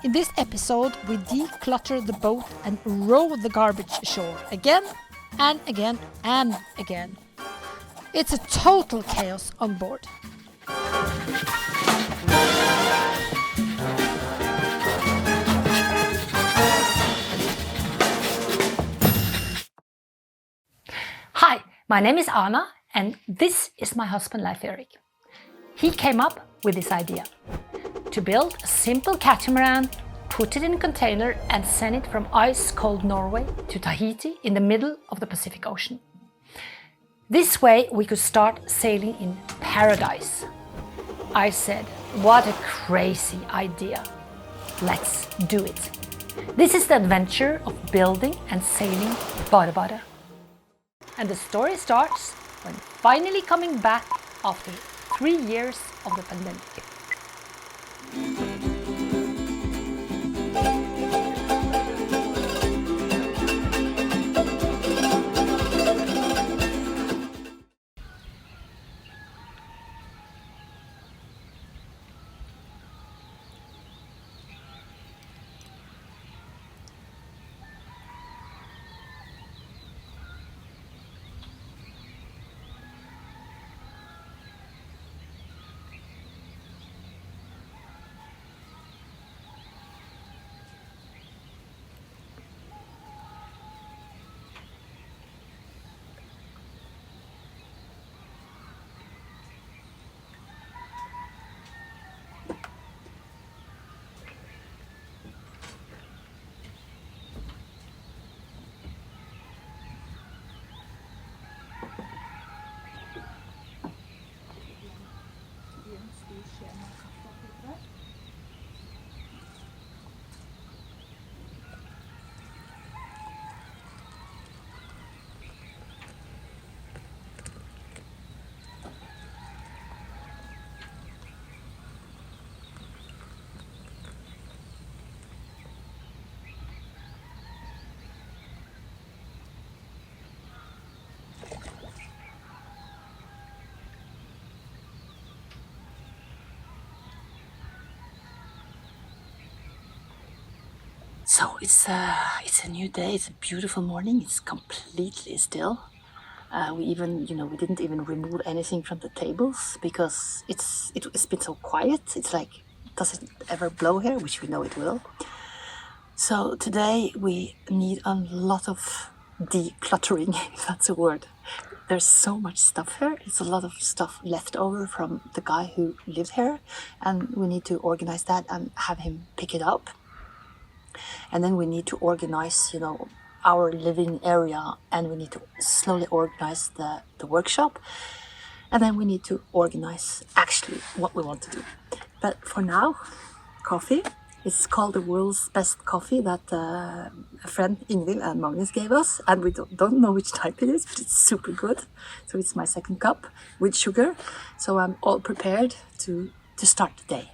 In this episode, we declutter the boat and row the garbage ashore again and again and again. It's a total chaos on board. Hi, my name is Anna and this is my husband Leif Erik. He came up with this idea to build a simple catamaran, put it in a container and send it from ice-cold Norway to Tahiti in the middle of the Pacific Ocean. This way we could start sailing in paradise. I said, what a crazy idea. Let's do it. This is the adventure of building and sailing BareBare. And the story starts when finally coming back after 3 years of the pandemic. So it's a new day. It's a beautiful morning. It's completely still. We didn't even remove anything from the tables because it's been so quiet. It's like, does it ever blow here? Which we know it will. So today we need a lot of decluttering, if that's a word. There's so much stuff here. It's a lot of stuff left over from the guy who lived here, and we need to organize that and have him pick it up. And then we need to organize, our living area, and we need to slowly organize the workshop. And then we need to organize actually what we want to do. But for now, coffee. It's called the world's best coffee that a friend Ingrid and Magnus gave us. And we don't know which type it is, but it's super good. So it's my second cup with sugar. So I'm all prepared to start the day.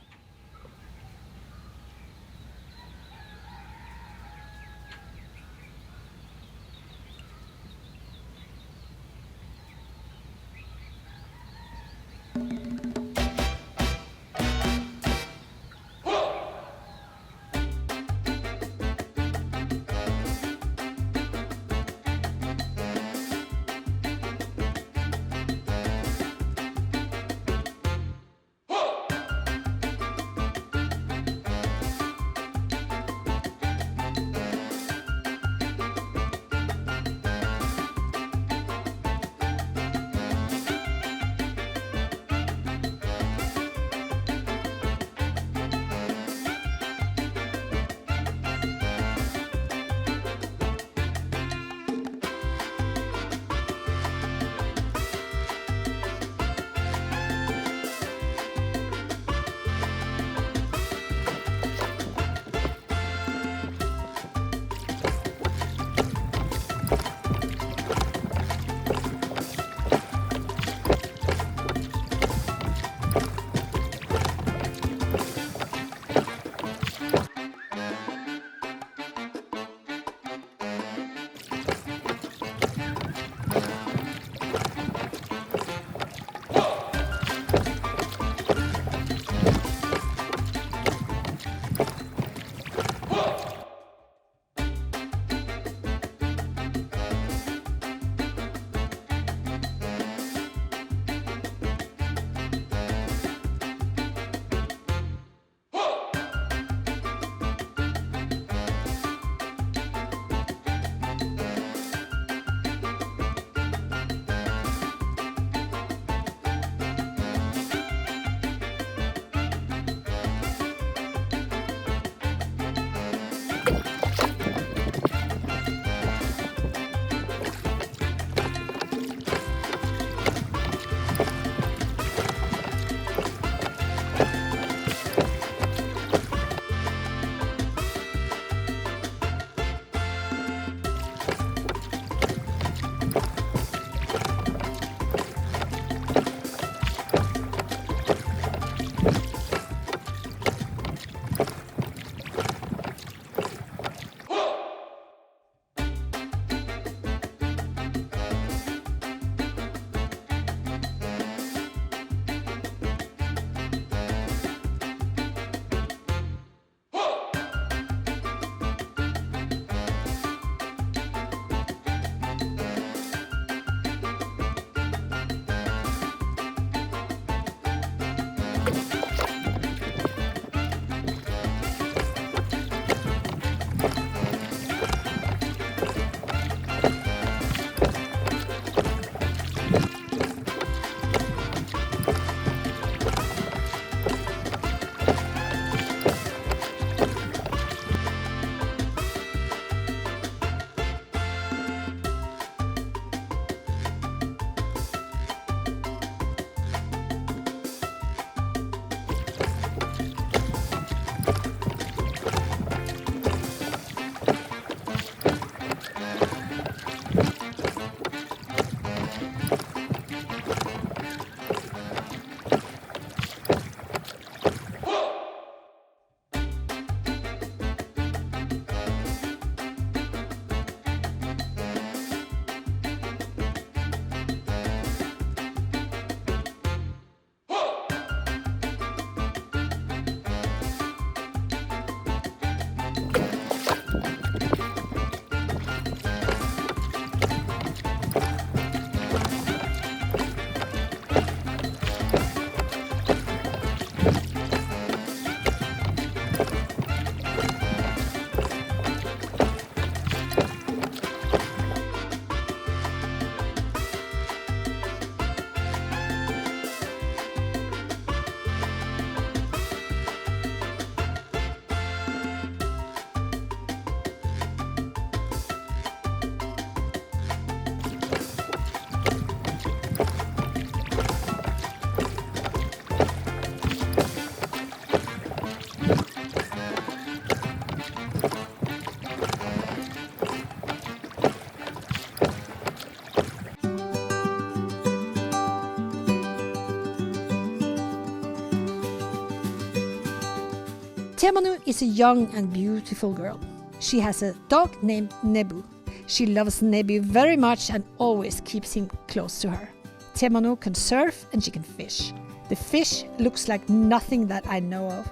Temanu is a young and beautiful girl. She has a dog named Nebu. She loves Nebu very much and always keeps him close to her. Temanu can surf and she can fish. The fish looks like nothing that I know of.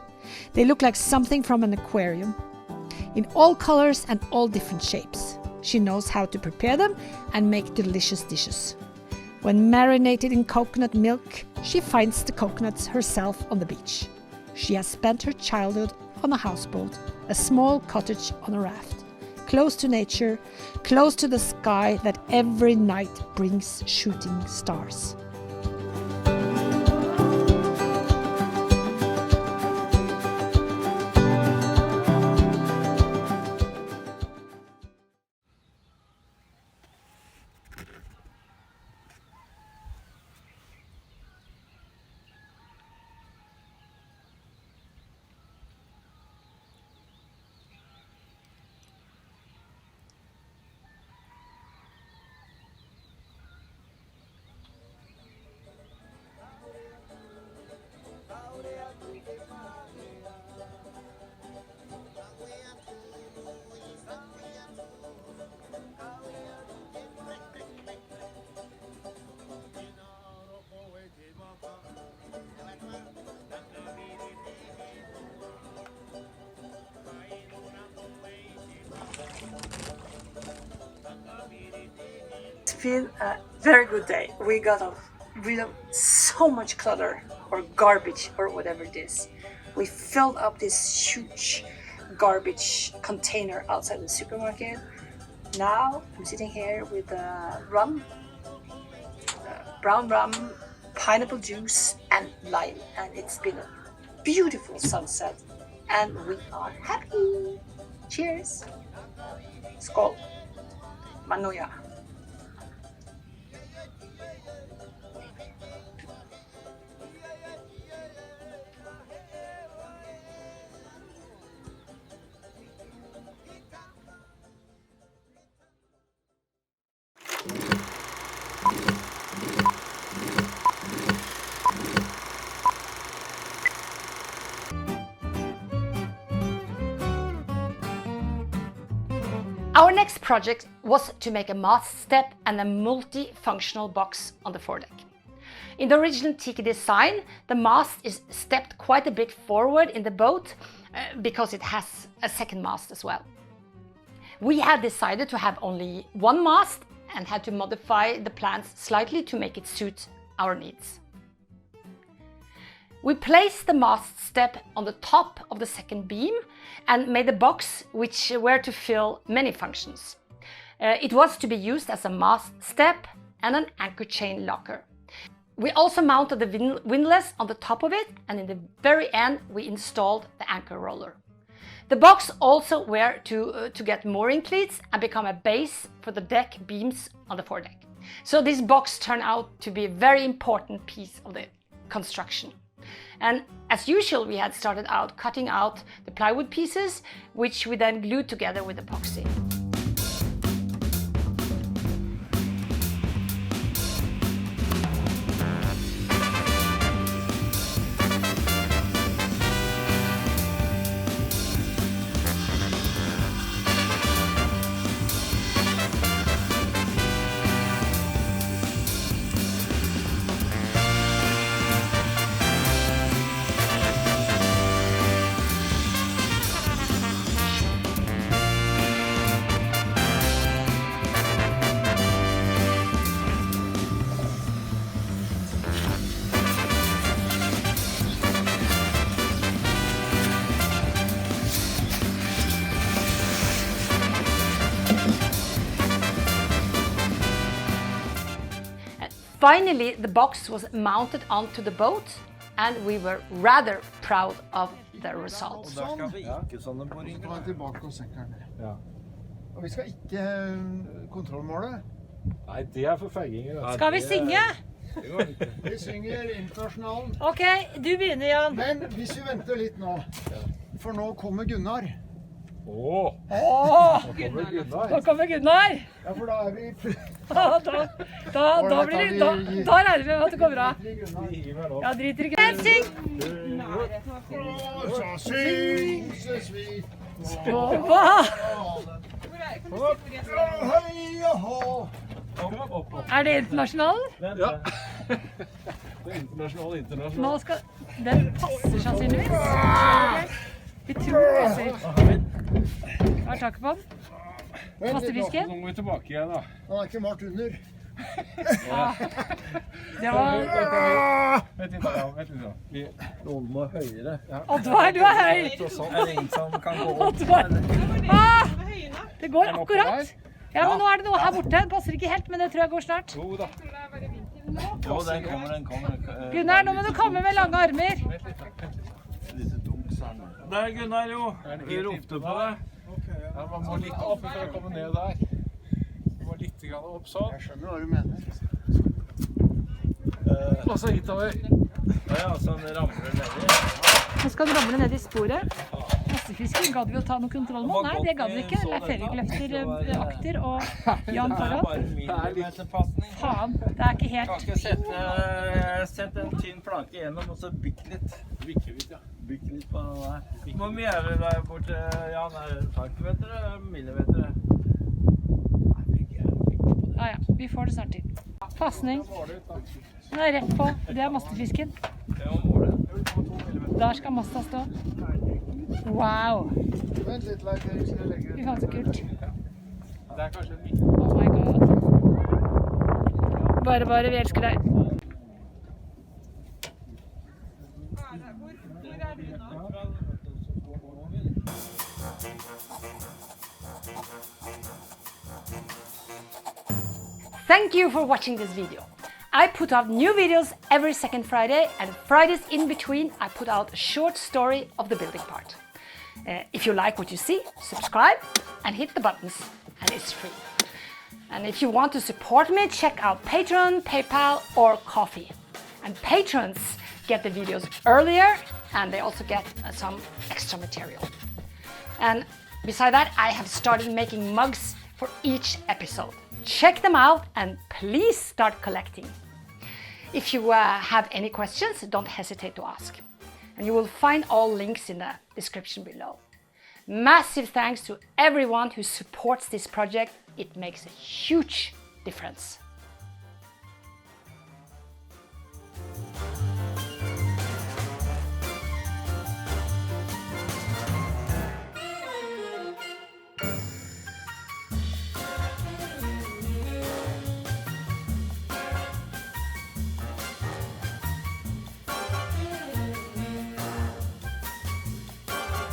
They look like something from an aquarium, in all colors and all different shapes. She knows how to prepare them and make delicious dishes. When marinated in coconut milk, she finds the coconuts herself on the beach. She has spent her childhood on a houseboat, a small cottage on a raft, close to nature, close to the sky that every night brings shooting stars. It's been a very good day. We got rid of so much clutter or garbage or whatever it is. We filled up this huge garbage container outside the supermarket. Now I'm sitting here with rum, brown rum, pineapple juice and lime, and it's been a beautiful sunset and we are happy. Cheers! Skål! Manoja! Our next project was to make a mast step and a multi-functional box on the foredeck. In the original tiki design, the mast is stepped quite a bit forward in the boat because it has a second mast as well. We had decided to have only one mast and had to modify the plans slightly to make it suit our needs. We placed the mast step on the top of the second beam and made a box which were to fill many functions. It was to be used as a mast step and an anchor chain locker. We also mounted the windlass on the top of it, and in the very end we installed the anchor roller. The box also were to get mooring cleats and become a base for the deck beams on the foredeck. So this box turned out to be a very important piece of the construction. And as usual, we had started out cutting out the plywood pieces, which we then glued together with epoxy. Finally, the box was mounted onto the boat, and we were rather proud of the result. Og vi skal ikke kontrollmåle. Nei, det for feiginger. Skal vi synge? Vi synger internasjonalen. Ok, du begynner, Jan. Men hvis vi venter litt nå, for nå kommer Gunnar. Åh! Nå kommer Gunnar! Ja, for da vi... Da regner vi med at det går bra. Ja, driter ikke. Syng! Så synges vi. Er det internasjonal? Ja. Det er internasjonal. Nå skal... Den passer sannsynligvis. Vi tror det passer. Hva er taket på den? Mastefisken? Nå må vi tilbake igjen da. Han er ikke malt under. Det var... Vent litt da. Noen må høyere. Oddvar, du er høy! Er det ingen som kan gå opp? Oddvar! Det går akkurat. Ja, men nå er det noe her borte. Den passer ikke helt, men det tror jeg går snart. Jo da. Jo, den kommer. Gunnar, nå må du komme med lange armer. Der, Gunnar, jo. Vi ropte på deg. Ja, man må litt opp for å komme ned der. Man må litt opp sånn. Jeg skjønner hva du mener. Og så hitover. Ja, sånn ramler nedi. Nå skal den ramle ned i sporet. Mastefisken gadd vi å ta noe kontroll med. Nei, det gadd vi ikke. Leif Erik løfter akter og Jan foran. Millimeterpasning. Faen, det er ikke helt... Kan ikke sette en tynn planke gjennom og så bygge litt. Bygge litt på den der. Hvor mye er det der borte, Jan? Er det centimeter eller millimeter? Ja, vi får det snart til. Fasning. Den er rett på. Det er mastefisken. Der skal masta stå. Wow! Vent litt, Leif Erik, skal jeg legge Fy faen, så kult. Det er kanskje en Oh my god. BareBare, vi elsker deg. Thank you for watching this video. I put out new videos every second Friday, and Fridays in between I put out a short story of the building part. If you like what you see, subscribe and hit the buttons, and it's free. And if you want to support me, check out Patron, PayPal or Coffee. And patrons get the videos earlier, and they also get some extra material. And beside that, I have started making mugs for each episode. Check them out and please start collecting. If you have any questions, don't hesitate to ask. And you will find all links in the description below. Massive thanks to everyone who supports this project. It makes a huge difference.